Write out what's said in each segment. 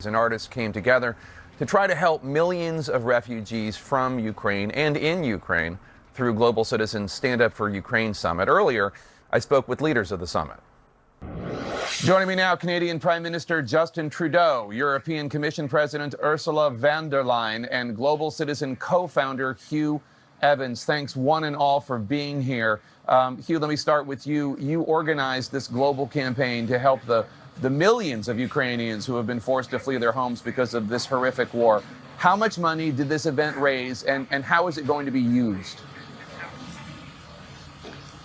And artists came together to try to help millions of refugees from Ukraine and in Ukraine through Global Citizens Stand Up for Ukraine Summit. Earlier, I spoke with leaders of the summit. Joining me now, Canadian Prime Minister Justin Trudeau, European Commission President Ursula von der Leyen, and Global Citizen co-founder Hugh Evans. Thanks one and all for being here. Hugh, let me start with you. You organized this global campaign to help the millions of Ukrainians who have been forced to flee their homes because of this horrific war. How much money did this event raise, and how is it going to be used?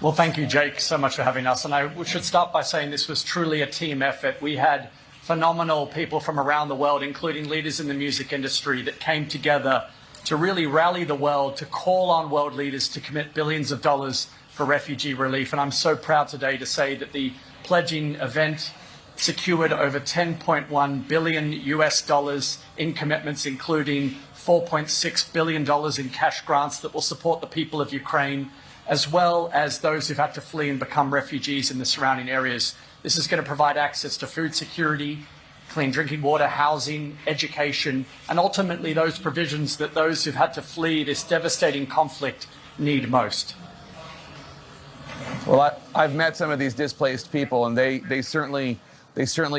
Well, thank you, Jake, so much for having us. And I should start by saying this was truly a team effort. We had phenomenal people from around the world, including leaders in the music industry, that came together to really rally the world, to call on world leaders to commit billions of dollars for refugee relief. And I'm so proud today to say that the pledging event secured over $10.1 billion in commitments, including $4.6 billion in cash grants that will support the people of Ukraine, as well as those who've had to flee and become refugees in the surrounding areas. This is going to provide access to food security, clean drinking water, housing, education, and ultimately those provisions that those who've had to flee this devastating conflict need most. Well, I've met some of these displaced people, and they certainly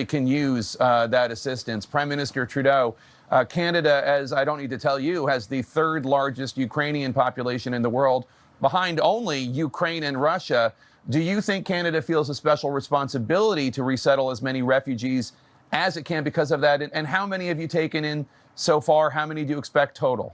can use that assistance. Prime Minister Trudeau, Canada, as I don't need to tell you, has the third largest Ukrainian population in the world, behind only Ukraine and Russia. Do you think Canada feels a special responsibility to resettle as many refugees as it can because of that? And how many have you taken in so far? How many do you expect total?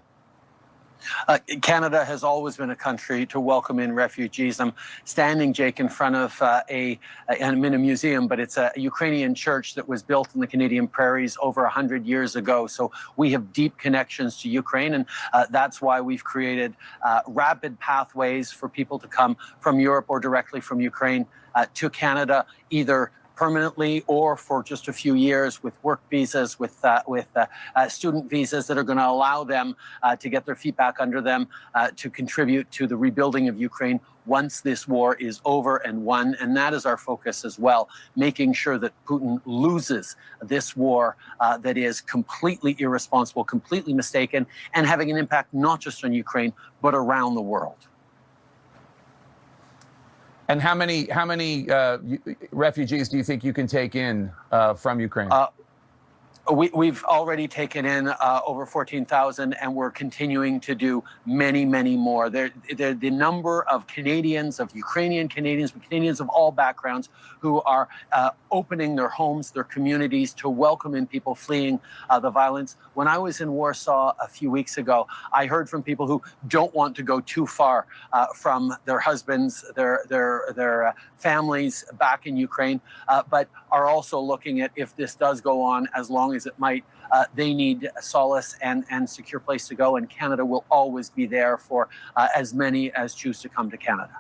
Canada has always been a country to welcome in refugees. I'm standing, Jake, in front of I'm in a museum, but it's a Ukrainian church that was built in the Canadian prairies over 100 years ago. So we have deep connections to Ukraine, and that's why we've created rapid pathways for people to come from Europe or directly from Ukraine to Canada, either permanently or for just a few years, with work visas, with student visas that are going to allow them to get their feet back under them, to contribute to the rebuilding of Ukraine once this war is over and won. And that is our focus as well, making sure that Putin loses this war that is completely irresponsible, completely mistaken, and having an impact not just on Ukraine, but around the world. And how many refugees do you think you can take in from Ukraine? We've already taken in over 14,000, and we're continuing to do many, many more. The number of Canadians, of Ukrainian Canadians, but Canadians of all backgrounds who are opening their homes, their communities to welcome in people fleeing the violence. When I was in Warsaw a few weeks ago, I heard from people who don't want to go too far from their husbands, their families back in Ukraine, but are also looking at, if this does go on as long as it might, they need solace and secure place to go, and Canada will always be there for as many as choose to come to Canada.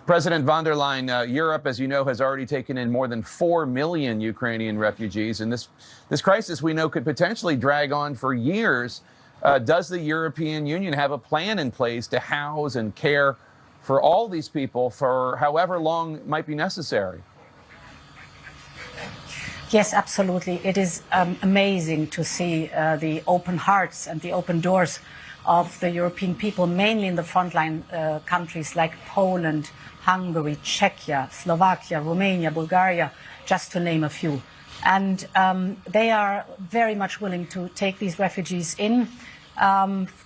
President von der Leyen, Europe, as you know, has already taken in more than 4 million Ukrainian refugees, and this crisis we know could potentially drag on for years. Does the European Union have a plan in place to house and care for all these people for however long might be necessary? Yes, absolutely. It is amazing to see the open hearts and the open doors of the European people, mainly in the frontline countries like Poland, Hungary, Czechia, Slovakia, Romania, Bulgaria, just to name a few. And they are very much willing to take these refugees in,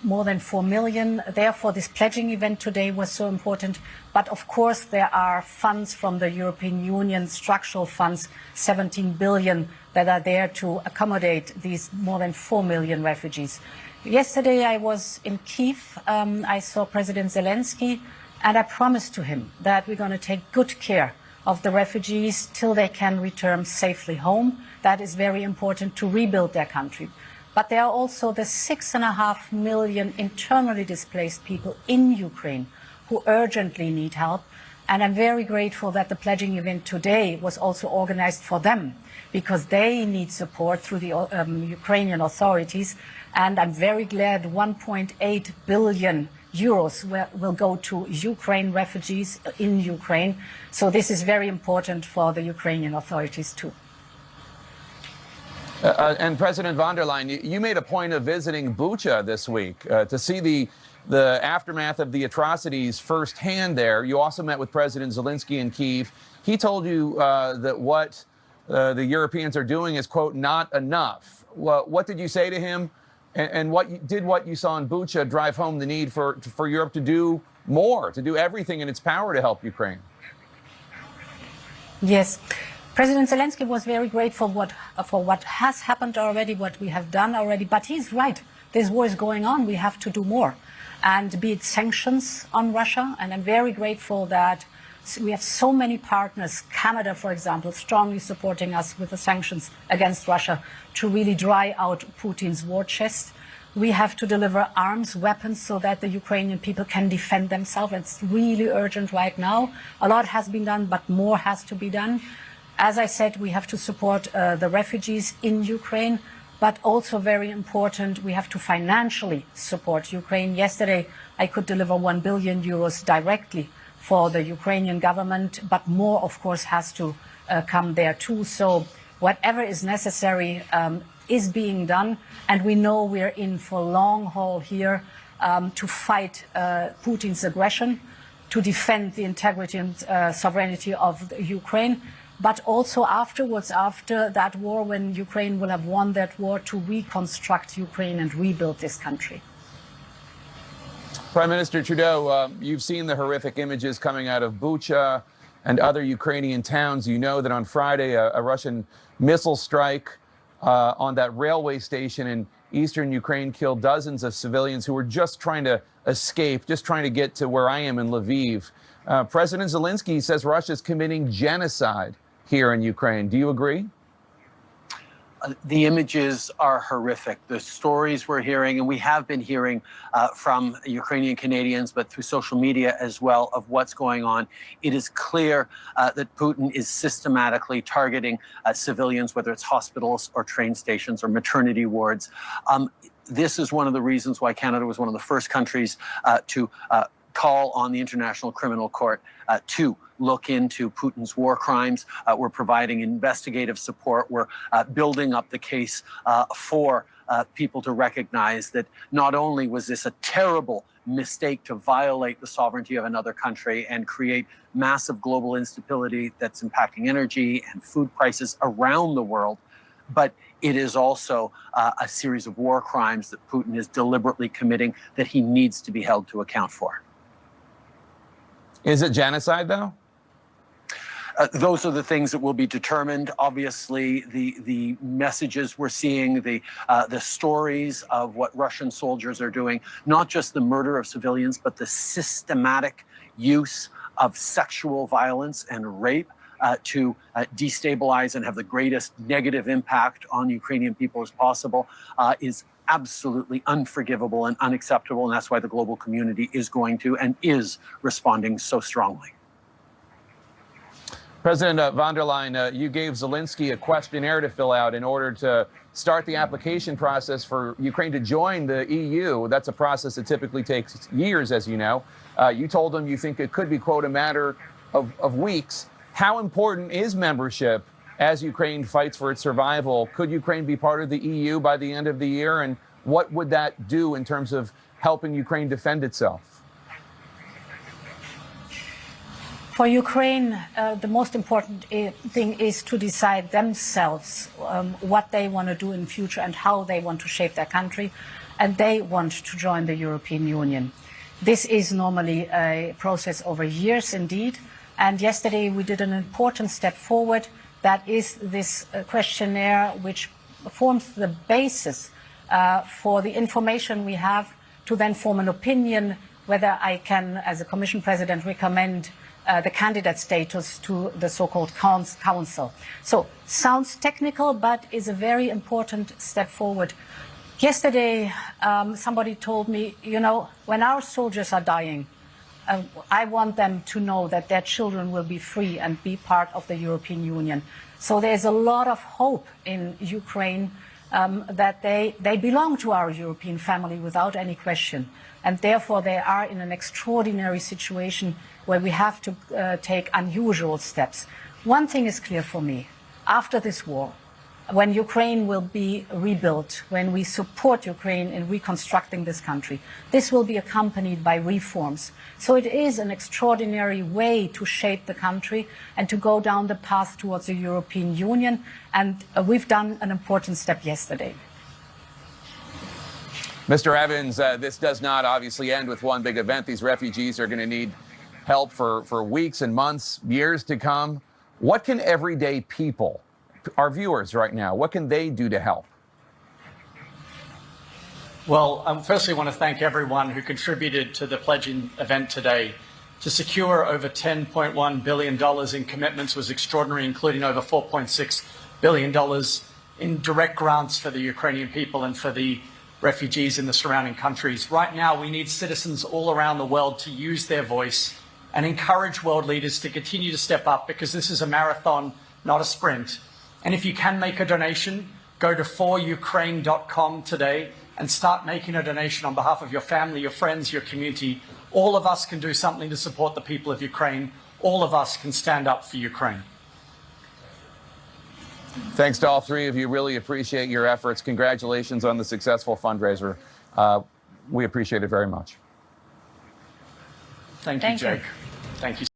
more than 4 million. Therefore, this pledging event today was so important. But of course, there are funds from the European Union, structural funds, 17 billion, that are there to accommodate these more than 4 million refugees. Yesterday, I was in Kyiv. I saw President Zelensky, and I promised to him that we're going to take good care of the refugees till they can return safely home. That is very important to rebuild their country. But there are also the 6.5 million internally displaced people in Ukraine who urgently need help. And I'm very grateful that the pledging event today was also organized for them, because they need support through the Ukrainian authorities. And I'm very glad 1.8 billion euros will go to Ukraine refugees in Ukraine. So this is very important for the Ukrainian authorities too. And President von der Leyen, you made a point of visiting Bucha this week to see the aftermath of the atrocities firsthand there. You also met with President Zelensky in Kyiv. He told you that what the Europeans are doing is, quote, not enough. What did you say to him? And what you saw in Bucha drive home the need for Europe to do more, to do everything in its power to help Ukraine? Yes. President Zelensky was very grateful for what has happened already, what we have done already. But he's right. This war is going on. We have to do more. And be it sanctions on Russia. And I'm very grateful that we have so many partners, Canada, for example, strongly supporting us with the sanctions against Russia to really dry out Putin's war chest. We have to deliver arms, weapons, so that the Ukrainian people can defend themselves. It's really urgent right now. A lot has been done, but more has to be done. As I said, we have to support the refugees in Ukraine, but also very important, we have to financially support Ukraine. Yesterday, I could deliver 1 billion euros directly for the Ukrainian government, but more, of course, has to come there too. So whatever is necessary is being done, and we know we're in for long haul here to fight Putin's aggression, to defend the integrity and sovereignty of Ukraine, but also afterwards, after that war, when Ukraine will have won that war, to reconstruct Ukraine and rebuild this country. Prime Minister Trudeau, you've seen the horrific images coming out of Bucha and other Ukrainian towns. You know that on Friday, a Russian missile strike on that railway station in eastern Ukraine killed dozens of civilians who were just trying to escape, just trying to get to where I am in Lviv. President Zelensky says Russia is committing genocide here in Ukraine. Do you agree? The images are horrific. The stories we're hearing, and we have been hearing from Ukrainian Canadians, but through social media as well, of what's going on. It is clear that Putin is systematically targeting civilians, whether it's hospitals or train stations or maternity wards. This is one of the reasons why Canada was one of the first countries to call on the International Criminal Court to look into Putin's war crimes. We're providing investigative support. We're building up the case for people to recognize that not only was this a terrible mistake to violate the sovereignty of another country and create massive global instability that's impacting energy and food prices around the world, but it is also a series of war crimes that Putin is deliberately committing that he needs to be held to account for. Is it genocide, though? Those are the things that will be determined. Obviously, the messages we're seeing, the stories of what Russian soldiers are doing, not just the murder of civilians, but the systematic use of sexual violence and rape to destabilize and have the greatest negative impact on Ukrainian people as possible, is absolutely unforgivable and unacceptable. And that's why the global community is going to and is responding so strongly. President von der Leyen, you gave Zelensky a questionnaire to fill out in order to start the application process for Ukraine to join the EU. That's a process that typically takes years, as you know. You told him you think it could be, quote, a matter of weeks. How important is membership as Ukraine fights for its survival? Could Ukraine be part of the EU by the end of the year? And what would that do in terms of helping Ukraine defend itself? For Ukraine, the most important thing is to decide themselves what they want to do in future and how they want to shape their country. And they want to join the European Union. This is normally a process over years, indeed. And yesterday we did an important step forward. That is this questionnaire, which forms the basis for the information we have to then form an opinion whether I can, as a Commission President, recommend the candidate status to the so-called council. So sounds technical, but is a very important step forward. Yesterday, somebody told me, you know, when our soldiers are dying, I want them to know that their children will be free and be part of the European Union. So there's a lot of hope in Ukraine that they belong to our European family without any question. And therefore, they are in an extraordinary situation where we have to take unusual steps. One thing is clear for me. After this war, when Ukraine will be rebuilt, when we support Ukraine in reconstructing this country, this will be accompanied by reforms. So it is an extraordinary way to shape the country and to go down the path towards the European Union. And we've done an important step yesterday. Mr. Evans, this does not obviously end with one big event. These refugees are going to need help for weeks and months, years to come. What can everyday people, our viewers right now, what can they do to help? Well, firstly, I want to thank everyone who contributed to the pledging event today. To secure over $10.1 billion in commitments was extraordinary, including over $4.6 billion in direct grants for the Ukrainian people and for the refugees in the surrounding countries. Right now, we need citizens all around the world to use their voice and encourage world leaders to continue to step up, because this is a marathon, not a sprint. And if you can make a donation, go to forukraine.com today and start making a donation on behalf of your family, your friends, your community. All of us can do something to support the people of Ukraine. All of us can stand up for Ukraine. Thanks to all three of you. Really appreciate your efforts. Congratulations on the successful fundraiser. We appreciate it very much. Thank you, Jake. Thank you.